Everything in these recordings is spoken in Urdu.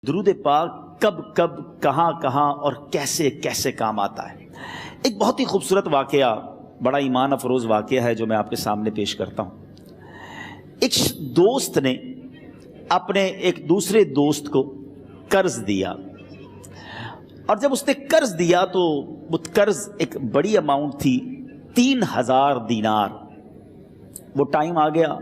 درود پاک کب کب کہاں کہاں اور کیسے کیسے کام آتا ہے. ایک بہت ہی خوبصورت واقعہ، بڑا ایمان افروز واقعہ ہے جو میں آپ کے سامنے پیش کرتا ہوں. ایک دوست نے اپنے ایک دوسرے دوست کو قرض دیا، اور جب اس نے قرض دیا تو وہ قرض ایک بڑی اماؤنٹ تھی، 3000 دینار. وہ ٹائم آ گیا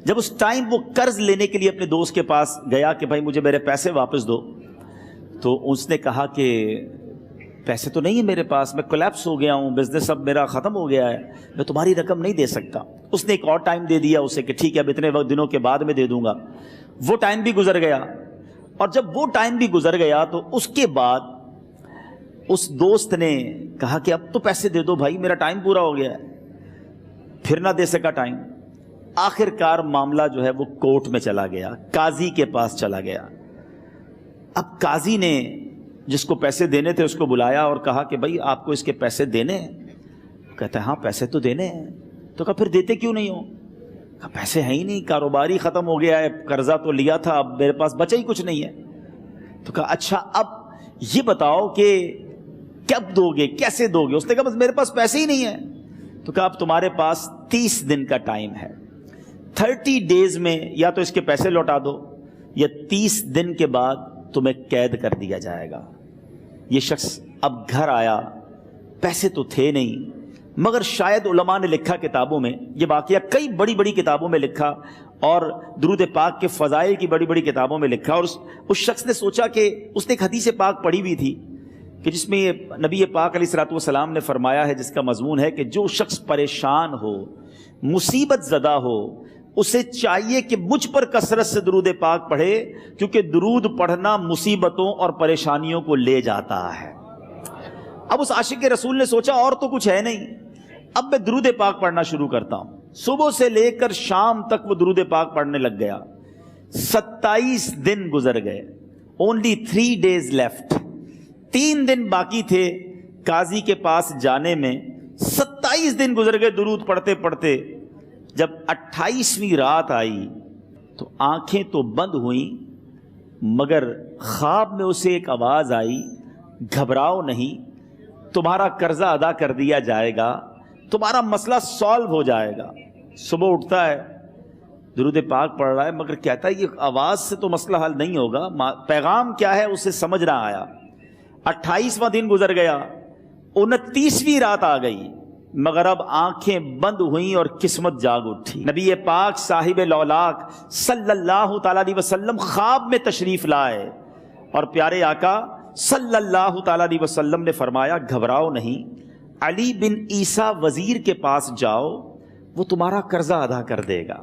جب اس ٹائم وہ قرض لینے کے لیے اپنے دوست کے پاس گیا کہ بھائی مجھے میرے پیسے واپس دو. تو اس نے کہا کہ پیسے تو نہیں ہے میرے پاس، میں کولیپس ہو گیا ہوں، بزنس اب میرا ختم ہو گیا ہے، میں تمہاری رقم نہیں دے سکتا. اس نے ایک اور ٹائم دے دیا اسے کہ ٹھیک ہے اب اتنے دنوں کے بعد میں دے دوں گا. وہ ٹائم بھی گزر گیا، اور جب وہ ٹائم بھی گزر گیا تو اس کے بعد اس دوست نے کہا کہ اب تو پیسے دے دو بھائی، میرا ٹائم پورا ہو گیا ہے. پھر نہ دے سکا ٹائم. آخر کار معاملہ جو ہے وہ کورٹ میں چلا گیا، قاضی کے پاس چلا گیا. اب قاضی نے جس کو پیسے دینے تھے اس کو بلایا اور کہا کہ بھائی آپ کو اس کے پیسے دینے ہیں؟ کہتا ہے ہاں پیسے تو دینے ہیں. تو کہا پھر دیتے کیوں نہیں ہو؟ کہا پیسے ہیں ہی نہیں، کاروبار ہی ختم ہو گیا ہے، قرضہ تو لیا تھا اب میرے پاس بچا ہی کچھ نہیں ہے. تو کہا اچھا اب یہ بتاؤ کہ کب دو گے، کیسے دو گے؟ اس نے کہا بس میرے پاس پیسے ہی نہیں ہیں. تو کہا اب تمہارے پاس 30 دن کا ٹائم ہے، 30 ڈیز میں یا تو اس کے پیسے لوٹا دو یا 30 دن کے بعد تمہیں قید کر دیا جائے گا. یہ شخص اب گھر آیا، پیسے تو تھے نہیں، مگر شاید علماء نے لکھا کتابوں میں، یہ واقعہ کئی بڑی بڑی کتابوں میں لکھا اور درود پاک کے فضائل کی بڑی بڑی کتابوں میں لکھا. اور اس شخص نے سوچا کہ اس نے ایک حدیث پاک پڑھی ہوئی تھی کہ جس میں یہ نبی پاک علیہ الصلوۃ والسلام نے فرمایا ہے، جس کا مضمون ہے کہ جو شخص پریشان ہو، مصیبت زدہ ہو، اسے چاہیے کہ مجھ پر کثرت سے درود پاک پڑھے، کیونکہ درود پڑھنا مصیبتوں اور پریشانیوں کو لے جاتا ہے. اب اس عاشق رسول نے سوچا اور تو کچھ ہے نہیں، اب میں درود پاک پڑھنا شروع کرتا ہوں. صبح سے لے کر شام تک وہ درود پاک پڑھنے لگ گیا. 27 دن گزر گئے. only 3 days left. 3 دن باقی تھے قاضی کے پاس جانے میں. 27 دن گزر گئے درود پڑھتے پڑھتے. جب 28ویں رات آئی تو آنکھیں تو بند ہوئیں، مگر خواب میں اسے ایک آواز آئی، گھبراؤ نہیں، تمہارا قرضہ ادا کر دیا جائے گا، تمہارا مسئلہ سالو ہو جائے گا. صبح اٹھتا ہے، درود پاک پڑھ رہا ہے، مگر کہتا ہے یہ آواز سے تو مسئلہ حل نہیں ہوگا، پیغام کیا ہے اسے سمجھ نہ آیا. 28واں دن گزر گیا، 29ویں رات آ گئی، مگر اب آنکھیں بند ہوئیں اور قسمت جاگ اٹھی. نبی پاک صاحب لولاک صلی اللہ تعالیٰ علیہ وسلم خواب میں تشریف لائے اور پیارے آقا صلی اللہ تعالیٰ علیہ وسلم نے فرمایا گھبراؤ نہیں، علی بن عیسیٰ وزیر کے پاس جاؤ، وہ تمہارا قرضہ ادا کر دے گا.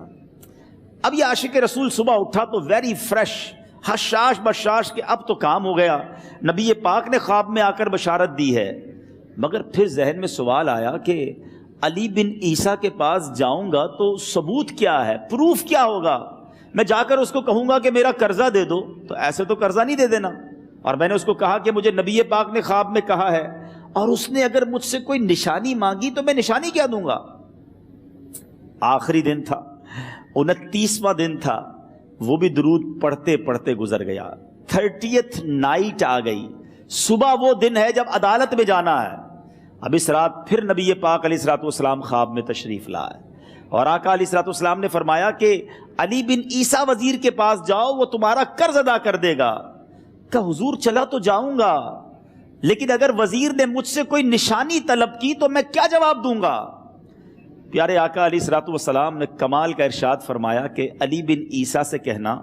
اب یہ عاشق رسول صبح اٹھا تو ویری فریش، حشاش بشاش کہ اب تو کام ہو گیا، نبی پاک نے خواب میں آ کر بشارت دی ہے. مگر پھر ذہن میں سوال آیا کہ علی بن عیسیٰ کے پاس جاؤں گا تو ثبوت کیا ہے، پروف کیا ہوگا؟ میں جا کر اس کو کہوں گا کہ میرا قرضہ دے دو تو ایسے تو قرضہ نہیں دے دینا. اور میں نے اس کو کہا کہ مجھے نبی پاک نے خواب میں کہا ہے، اور اس نے اگر مجھ سے کوئی نشانی مانگی تو میں نشانی کیا دوں گا؟ آخری دن تھا، 29واں دن تھا، وہ بھی درود پڑھتے پڑھتے گزر گیا. 30th نائٹ آ گئی، صبح وہ دن ہے جب عدالت میں جانا ہے. اب اس رات پھر نبی پاک علیہ الصلوۃ والسلام خواب میں تشریف لائے اور آقا علیہ الصلوۃ والسلام نے فرمایا کہ علی بن عیسیٰ وزیر کے پاس جاؤ، وہ تمہارا قرض ادا کر دے گا. کہ حضور چلا تو جاؤں گا، لیکن اگر وزیر نے مجھ سے کوئی نشانی طلب کی تو میں کیا جواب دوں گا؟ پیارے آقا علیہ الصلوۃ والسلام نے کمال کا ارشاد فرمایا کہ علی بن عیسیٰ سے کہنا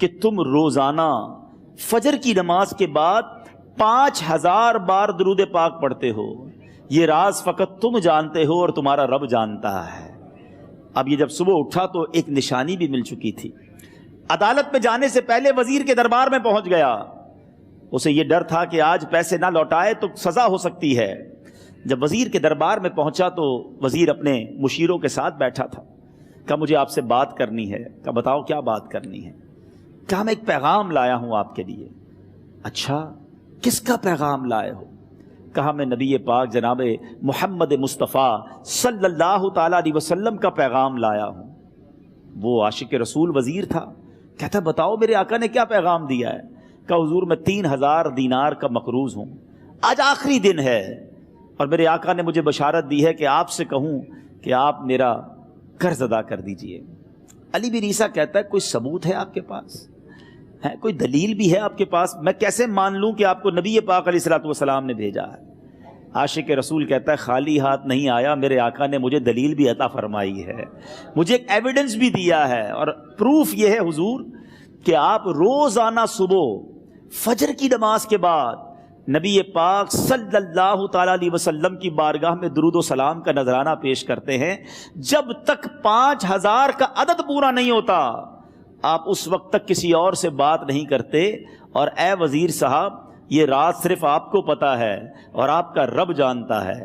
کہ تم روزانہ فجر کی نماز کے بعد 5000 بار درود پاک پڑھتے ہو، یہ راز فقط تم جانتے ہو اور تمہارا رب جانتا ہے. اب یہ جب صبح اٹھا تو ایک نشانی بھی مل چکی تھی. عدالت میں جانے سے پہلے وزیر کے دربار میں پہنچ گیا. اسے یہ ڈر تھا کہ آج پیسے نہ لوٹائے تو سزا ہو سکتی ہے. جب وزیر کے دربار میں پہنچا تو وزیر اپنے مشیروں کے ساتھ بیٹھا تھا. کہا مجھے آپ سے بات کرنی ہے. کہا بتاؤ کیا بات کرنی ہے؟ کہا میں ایک پیغام لایا ہوں آپ کے لیے. اچھا کس کا پیغام لائے ہو؟ کہا میں نبی پاک جناب محمد مصطفیٰ صلی اللہ تعالیٰ علیہ وسلم کا پیغام لایا ہوں. وہ عاشق رسول وزیر تھا. کہتا بتاؤ میرے آقا نے کیا پیغام دیا ہے؟ کہ حضور میں 3000 دینار کا مقروض ہوں، آج آخری دن ہے اور میرے آقا نے مجھے بشارت دی ہے کہ آپ سے کہوں کہ آپ میرا قرض ادا کر دیجئے۔ علی بن عیسیٰ کہتا ہے کوئی ثبوت ہے آپ کے پاس؟ ہے کوئی دلیل بھی ہے آپ کے پاس؟ میں کیسے مان لوں کہ آپ کو نبی پاک علیہ الصلوۃ والسلام نے بھیجا ہے؟ عاشق رسول کہتا ہے خالی ہاتھ نہیں آیا، میرے آقا نے مجھے دلیل بھی عطا فرمائی ہے، مجھے ایک ایویڈنس بھی دیا ہے، اور پروف یہ ہے حضور کہ آپ روزانہ صبح فجر کی نماز کے بعد نبی پاک صلی اللہ تعالی علیہ وسلم کی بارگاہ میں درود و سلام کا نذرانہ پیش کرتے ہیں۔ جب تک 5000 کا عدد پورا نہیں ہوتا آپ اس وقت تک کسی اور سے بات نہیں کرتے۔ اور اے وزیر صاحب، یہ راز صرف آپ کو پتا ہے اور آپ کا رب جانتا ہے۔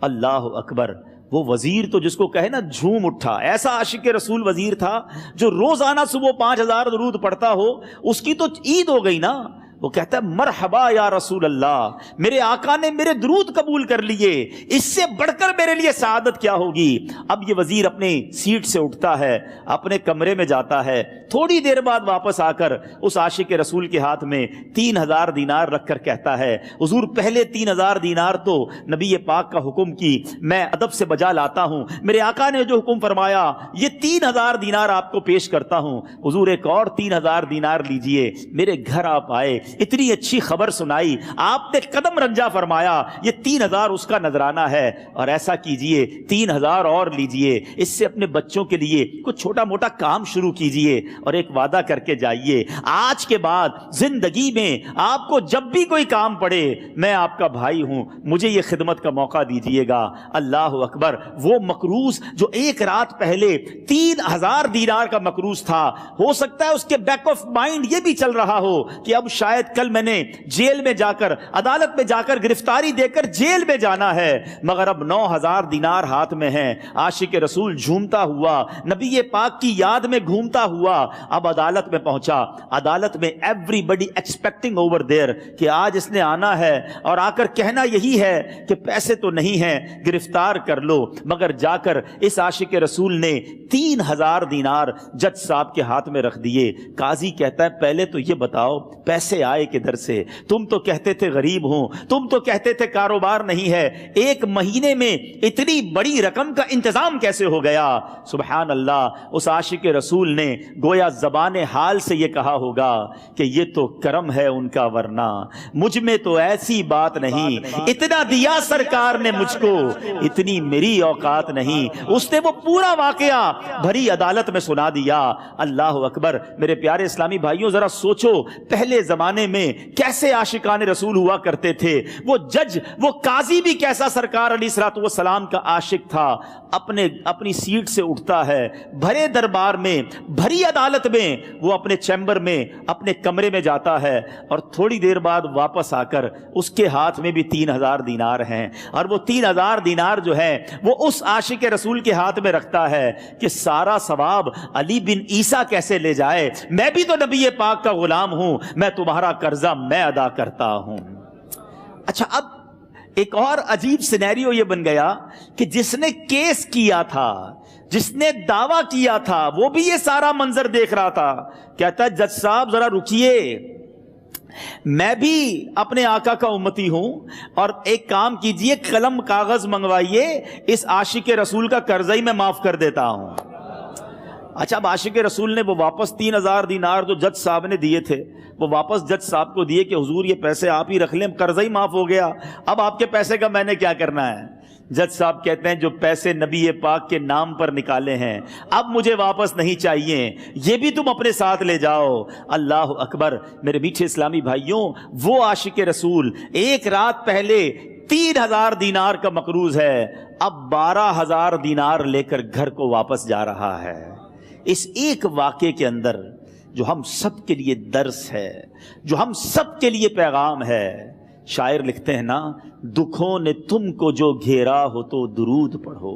اللہ اکبر۔ وہ وزیر تو جس کو کہے نا جھوم اٹھا، ایسا عاشق رسول وزیر تھا جو روزانہ صبح 5000 درود پڑھتا ہو، اس کی تو عید ہو گئی نا۔ وہ کہتا ہے مرحبا یا رسول اللہ، میرے آقا نے میرے درود قبول کر لیے، اس سے بڑھ کر میرے لیے سعادت کیا ہوگی۔ اب یہ وزیر اپنے سیٹ سے اٹھتا ہے، اپنے کمرے میں جاتا ہے، تھوڑی دیر بعد واپس آ کر اس عاشق رسول کے ہاتھ میں 3000 دینار رکھ کر کہتا ہے حضور پہلے 3000 دینار تو نبی پاک کا حکم کی میں ادب سے بجا لاتا ہوں، میرے آقا نے جو حکم فرمایا یہ 3000 دینار آپ کو پیش کرتا ہوں، حضور ایک اور 3000 دینار لیجئے۔ میرے گھر آپ آئے، اتنی اچھی خبر سنائی، آپ نے قدم رنجا فرمایا، یہ 3000 اس کا نذرانہ ہے، اور ایسا کیجئے 3000 اور لیجئے، اس سے اپنے بچوں کے لیے کچھ چھوٹا موٹا کام شروع کیجئے، اور ایک وعدہ کر کے جائیے آج کے بعد زندگی میں آپ کو جب بھی کوئی کام پڑے میں آپ کا بھائی ہوں، مجھے یہ خدمت کا موقع دیجئے گا۔ اللہ اکبر۔ وہ مقروض جو ایک رات پہلے 3000 دینار کا مقروض تھا، ہو سکتا ہے اس کے بیک آف مائنڈ یہ بھی چل رہا ہو کہ اب شاید کل میں نے جیل میں جا کر عدالت میں جا کر گرفتاری دے کر جیل میں جانا ہے، مگر اب 9000 دینار ہاتھ میں ہیں۔ عاشق رسول جھومتا ہوا نبی پاک کی یاد میں گھومتا ہوا اب عدالت میں پہنچا۔ عدالت میں everybody expecting over there کہ آج اس نے آنا ہے اور آ کر کہنا یہی ہے کہ پیسے تو نہیں ہیں، گرفتار کر لو، مگر جا کر اس عاشق رسول نے 3000 دینار جج صاحب کے ہاتھ میں رکھ دیے۔ قاضی کہتا ہے پہلے تو یہ بتاؤ پیسے آئے کدھر سے؟ تم تو کہتے تھے غریب ہوں، تم تو کہتے تھے کاروبار نہیں ہے، ایک مہینے میں اتنی بڑی رقم کا انتظام کیسے ہو گیا؟ سبحان اللہ۔ اس عاشق رسول نے گویا زبان حال سے یہ کہا ہوگا کہ یہ تو کرم ہے ان کا، ورنہ مجھ میں تو ایسی بات نہیں، اتنا دیا سرکار نے مجھ کو، اتنی میری اوقات نہیں۔ اس نے وہ پورا واقعہ بھری عدالت میں سنا دیا۔ اللہ اکبر۔ میرے پیارے اسلامی بھائیوں ذرا سوچو پہلے زمانے میں کیسے عاشقان رسول ہوا کرتے تھے۔ وہ جج، وہ قاضی بھی کیسا سرکار علیہ الصلوۃ والسلام کا عاشق تھا۔ اپنی سیٹ سے اٹھتا ہے، بھرے دربار میں، بھری عدالت میں، وہ اپنے چیمبر میں، اپنے کمرے میں جاتا ہے، اور تھوڑی دیر بعد واپس آ کر اس کے ہاتھ میں بھی 3000 دینار ہیں، اور وہ 3000 دینار جو ہے وہ اس عاشق رسول کے ہاتھ میں رکھتا ہے کہ سارا ثواب علی بن عیسیٰ کیسے لے جائے، میں بھی تو نبی پاک کا غلام ہوں، میں تمہارا قرضہ میں ادا کرتا ہوں۔ اچھا، اب ایک اور عجیب سینیریو یہ بن گیا کہ جس نے کیس کیا تھا، جس نے دعویٰ کیا تھا، وہ بھی یہ سارا منظر دیکھ رہا تھا۔ کہتا ہے جج صاحب ذرا رکیے، میں بھی اپنے آقا کا امتی ہوں، اور ایک کام کیجئے، قلم کاغذ منگوائیے، اس عاشق رسول کا قرضہ ہی میں معاف کر دیتا ہوں۔ اچھا، اب عاشق رسول نے وہ واپس 3000 دینار جو جج صاحب نے دیے تھے وہ واپس جج صاحب کو دیے کہ حضور یہ پیسے آپ ہی رکھ لیں، قرضہ ہی معاف ہو گیا، اب آپ کے پیسے کا میں نے کیا کرنا ہے؟ جج صاحب کہتے ہیں جو پیسے نبی پاک کے نام پر نکالے ہیں اب مجھے واپس نہیں چاہیے، یہ بھی تم اپنے ساتھ لے جاؤ۔ اللہ اکبر۔ میرے میٹھے اسلامی بھائیوں، وہ عاشق رسول ایک رات پہلے 3000 دینار کا مقروض ہے، اب 12000 دینار لے کر گھر کو واپس جا رہا ہے۔ اس ایک واقعے کے اندر جو ہم سب کے لیے درس ہے، جو ہم سب کے لیے پیغام ہے، شاعر لکھتے ہیں نا، دکھوں نے تم کو جو گھیرا ہو تو درود پڑھو،